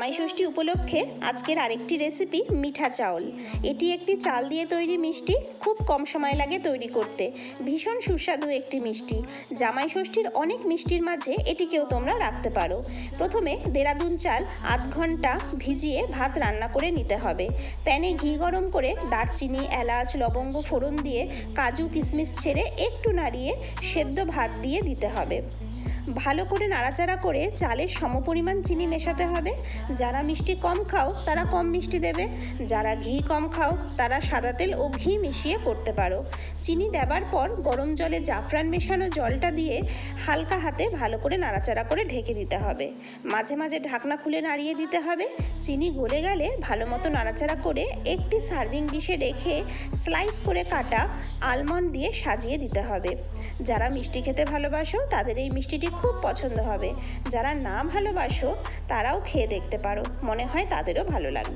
জামাই ষষ্ঠী উপলক্ষে আজকের আরেকটি রেসিপি মিঠা চাউল। এটি একটি চাল দিয়ে তৈরি মিষ্টি, খুব কম সময় লাগে তৈরি করতে। ভীষণ সুস্বাদু একটি মিষ্টি। জামাই ষষ্ঠীর অনেক মিষ্টির মাঝে এটিকেও তোমরা রাখতে পারো। প্রথমে দেরাদুন চাল আধ ঘন্টা ভিজিয়ে ভাত রান্না করে নিতে হবে। প্যানে ঘি গরম করে দারচিনি, এলাচ, লবঙ্গ ফোড়ন দিয়ে কাজু কিশমিশ ছেড়ে একটু নাড়িয়ে সেদ্ধ ভাত দিয়ে দিতে হবে। ভালো করে নাড়াচাড়া করে চালের সমপরিমাণ চিনি মেশাতে হবে। যারা মিষ্টি কম খাও তারা কম মিষ্টি দেবে, যারা ঘি কম খাও তারা সাদা তেল ও ঘি মিশিয়ে করতে পারো। চিনি দেবার পর গরম জলে জাফরান মেশানো জলটা দিয়ে হালকা হাতে ভালো করে নাড়াচাড়া করে ঢেকে দিতে হবে। মাঝে মাঝে ঢাকনা খুলে নাড়িয়ে দিতে হবে। চিনি গলে গেলে ভালো মতো নাড়াচাড়া করে একটি সার্ভিং ডিশে রেখে স্লাইস করে কাটা আলমন্ড দিয়ে সাজিয়ে দিতে হবে। যারা মিষ্টি খেতে ভালোবাসো তাদের এই মিষ্টিটি খুব পছন্দ হবে। যারা না ভালোবাসো তারাও খেয়ে দেখতে পারো, মনে হয় তাদেরও ভালো লাগবে।